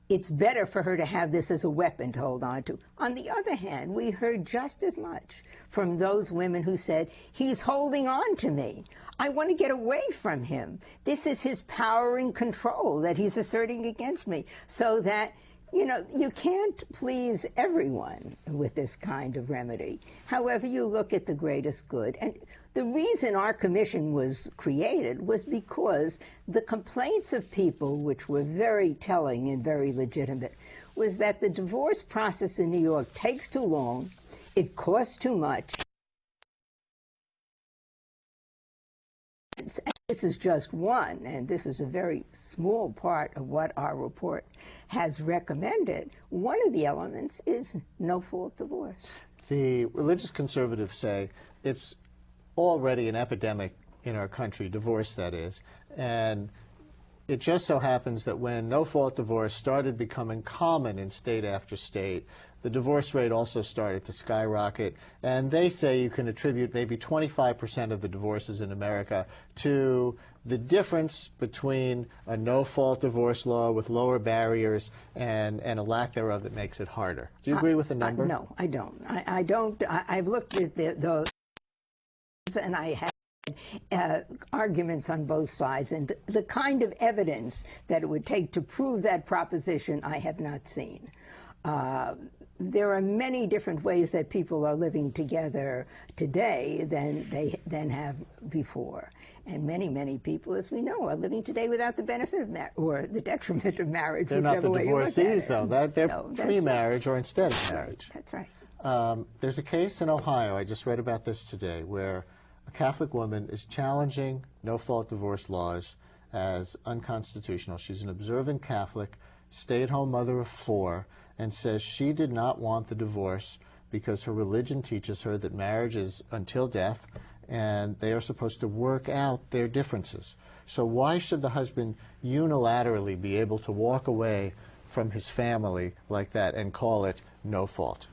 it's better for her to have this as a weapon to hold on to. On the other hand, we heard just as much from those women who said, he's holding on to me. I want to get away from him. This is his power and control that he's asserting against me. So that, you know, you can't please everyone with this kind of remedy. However, you look at the greatest good. And the reason our commission was created was because the complaints of people, which were very telling and very legitimate, was that the divorce process in New York takes too long, it costs too much. And this is just one, and this is a very small part of what our report has recommended. One of the elements is no-fault divorce. The religious conservatives say it's already an epidemic in our country, divorce that is, and it just so happens that when no-fault divorce started becoming common in state after state, the divorce rate also started to skyrocket, and they say you can attribute maybe 25% of the divorces in America to the difference between a no-fault divorce law with lower barriers and a lack thereof that makes it harder. Do you agree with the number? No, I don't. I don't. I've looked at those, and I have arguments on both sides, and the kind of evidence that it would take to prove that proposition I have not seen. There are many different ways that people are living together today than have before. And many, many people, as we know, are living today without the benefit of or the detriment of marriage. They're not the divorcees, though. They're pre-marriage or instead of marriage. That's right. There's a case in Ohio, I just read about this today, where a Catholic woman is challenging no-fault divorce laws as unconstitutional. She's an observant Catholic, stay-at-home mother of 4, and says she did not want the divorce because her religion teaches her that marriage is until death, and they are supposed to work out their differences. So why should the husband unilaterally be able to walk away from his family like that and call it no fault?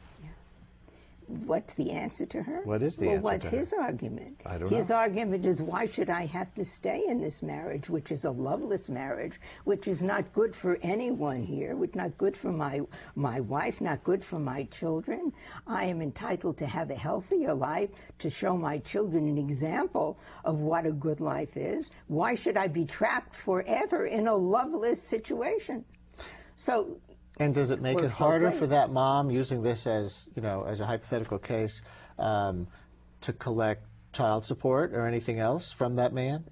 What's the answer to her? What is the answer Well, what's to her? his argument? I don't His know. argument is, why should I have to stay in this marriage, which is a loveless marriage, which is not good for anyone here, which not good for my wife, not good for my children. I am entitled to have a healthier life, to show my children an example of what a good life is. Why should I be trapped forever in a loveless situation? So. And does it make it Works both harder for ways. that mom, using this as, you know, as a hypothetical case, to collect child support or anything else from that man?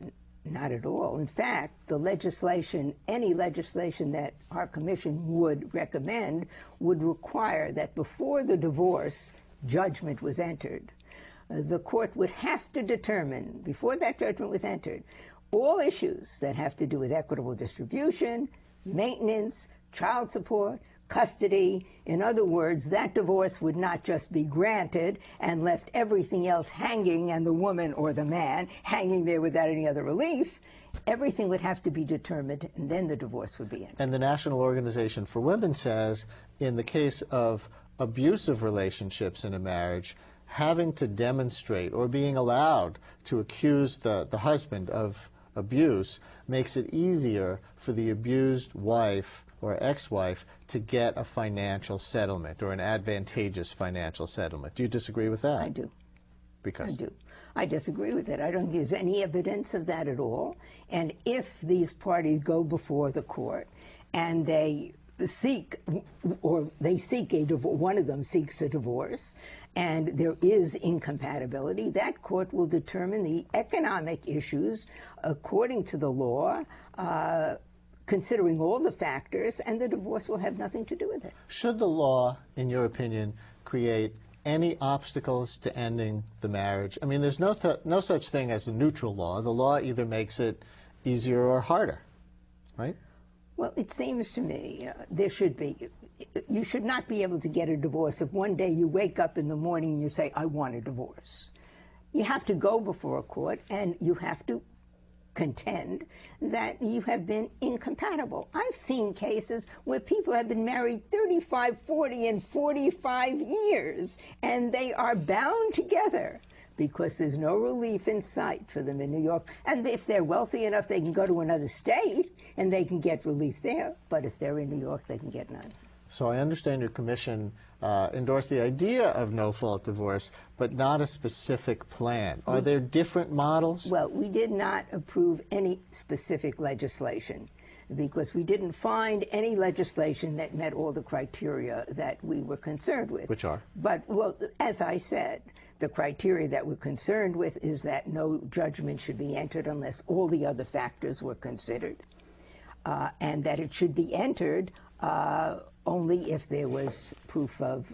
Not at all. In fact, the legislation, any legislation that our commission would recommend, would require that before the divorce judgment was entered, the court would have to determine, before that judgment was entered, all issues that have to do with equitable distribution, maintenance, child support, custody. In other words, that divorce would not just be granted and left everything else hanging, and the woman or the man hanging there without any other relief. Everything would have to be determined, and then the divorce would be entered. And the National Organization for Women says, in the case of abusive relationships in a marriage, having to demonstrate or being allowed to accuse the husband of abuse makes it easier for the abused wife or ex-wife to get a financial settlement or an advantageous financial settlement. Do you disagree with that? I do. Because? I do. I disagree with it. I don't think there's any evidence of that at all. And if these parties go before the court and they seek, or they seek a divorce, one of them seeks a divorce, and there is incompatibility, that court will determine the economic issues according to the law, considering all the factors, and the divorce will have nothing to do with it. Should the law, in your opinion, create any obstacles to ending the marriage? I mean, there's no such thing as a neutral law. The law either makes it easier or harder, right? Well, it seems to me there should be. You should not be able to get a divorce if one day you wake up in the morning and you say, I want a divorce. You have to go before a court and you have to contend that you have been incompatible. I've seen cases where people have been married 35, 40, and 45 years, and they are bound together because there's no relief in sight for them in New York. And if they're wealthy enough, they can go to another state and they can get relief there. But if they're in New York, they can get none. So I understand your commission endorsed the idea of no-fault divorce, but not a specific plan. Are there different models? Well, we did not approve any specific legislation because we didn't find any legislation that met all the criteria that we were concerned with. Which are? But, well, as I said, the criteria that we're concerned with is that no judgment should be entered unless all the other factors were considered, and that it should be entered only if there was proof of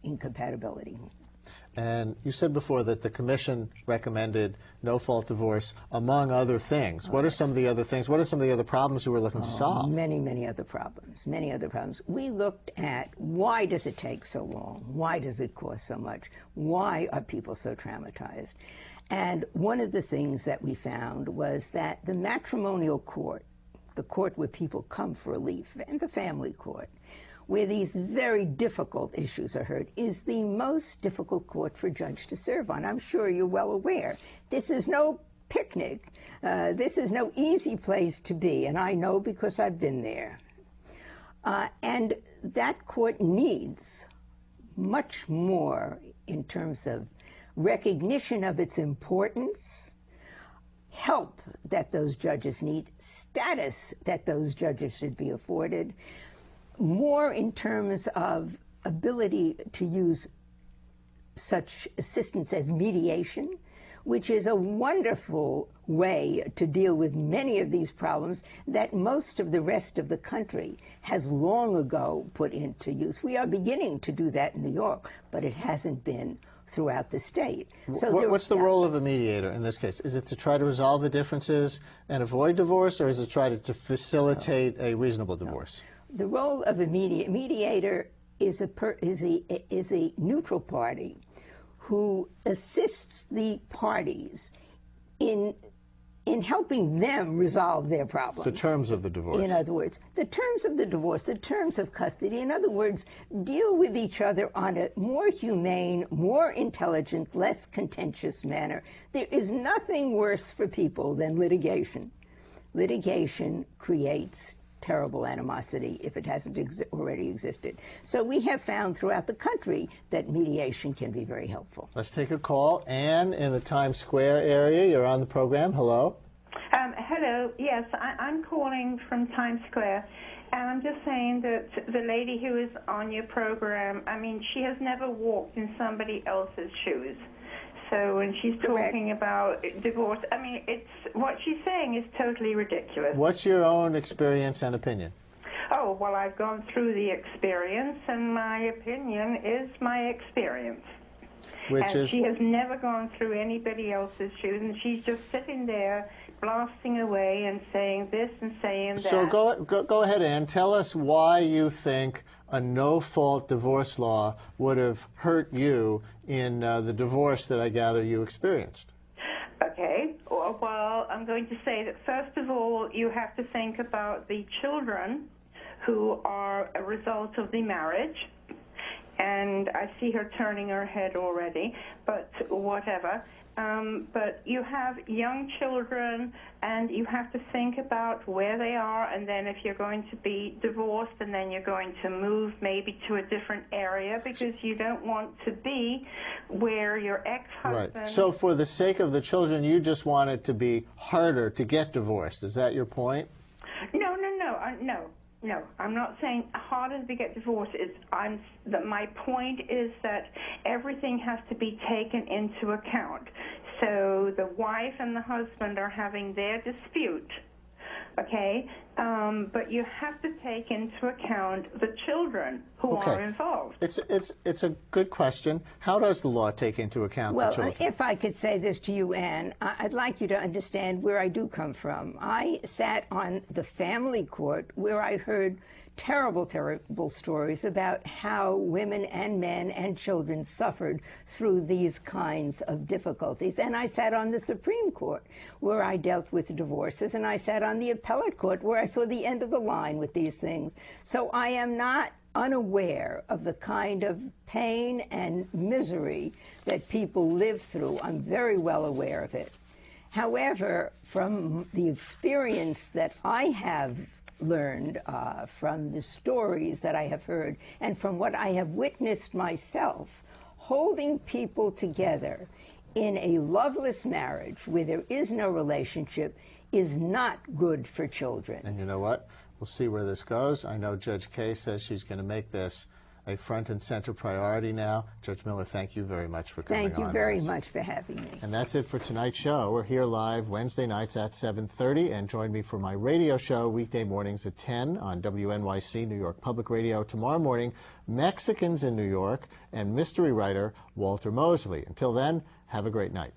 incompatibility. And you said before that the commission recommended no-fault divorce, among other things. What are some of the other things? What are some of the other problems you were looking to solve? Many other problems, many other problems. We looked at why does it take so long? Why does it cost so much? Why are people so traumatized? And one of the things that we found was that the matrimonial court, the court where people come for relief, and the family court, where these very difficult issues are heard, is the most difficult court for a judge to serve on. I'm sure you're well aware. This is no picnic. This is no easy place to be, and I know because I've been there. And that court needs much more in terms of recognition of its importance, help that those judges need, status that those judges should be afforded, more in terms of ability to use such assistance as mediation, which is a wonderful way to deal with many of these problems that most of the rest of the country has long ago put into use. We are beginning to do that in New York, but it hasn't been throughout the state. So what's the role of a mediator in this case? Is it to try to resolve the differences and avoid divorce, or is it to try to facilitate a reasonable divorce? The role of a mediator is a neutral party who assists the parties in in helping them resolve their problems. The terms of the divorce. In other words, the terms of the divorce, the terms of custody. In other words, deal with each other on a more humane, more intelligent, less contentious manner. There is nothing worse for people than litigation. Litigation creates terrible animosity if it hasn't already existed. So we have found throughout the country that mediation can be very helpful. Let's take a call. Anne in the Times Square area, you're on the program. Hello. Hello. Yes, I'm calling from Times Square. And I'm just saying that the lady who is on your program, I mean, she has never walked in somebody else's shoes. So when she's talking about divorce, I mean, what she's saying is totally ridiculous. What's your own experience and opinion? Oh, well, I've gone through the experience, and my opinion is my experience. She has never gone through anybody else's shoes, and she's just sitting there blasting away and saying this and saying that. So go ahead, Ann. Tell us why you think a no-fault divorce law would have hurt you in the divorce that I gather you experienced. Okay. Well, I'm going to say that, first of all, you have to think about the children who are a result of the marriage. And I see her turning her head already, but whatever. But you have young children, and you have to think about where they are, and then if you're going to be divorced, and then you're going to move maybe to a different area because you don't want to be where your ex-husband... Right. So for the sake of the children, you just want it to be harder to get divorced. Is that your point? No, I'm not saying harder to get divorced. My point is that everything has to be taken into account. So the wife and the husband are having their dispute, okay? But you have to take into account the children who are involved. It's a good question. How does the law take into account the children? Well, if I could say this to you, Anne, I'd like you to understand where I do come from. I sat on the family court where I heard terrible, terrible stories about how women and men and children suffered through these kinds of difficulties. And I sat on the Supreme Court where I dealt with divorces, and I sat on the appellate court where I saw the end of the line with these things. So I am not unaware of the kind of pain and misery that people live through. I'm very well aware of it. However, from the experience that I have learned, from the stories that I have heard, and from what I have witnessed myself, holding people together in a loveless marriage where there is no relationship is not good for children. And you know what? We'll see where this goes. I know Judge Kay says she's going to make this a front and center priority now. Judge Miller, thank you very much for coming on. Thank you very much for having me. And that's it for tonight's show. We're here live Wednesday nights at 7:30, and join me for my radio show weekday mornings at 10 on WNYC, New York Public Radio. Tomorrow morning, Mexicans in New York and mystery writer Walter Mosley. Until then, have a great night.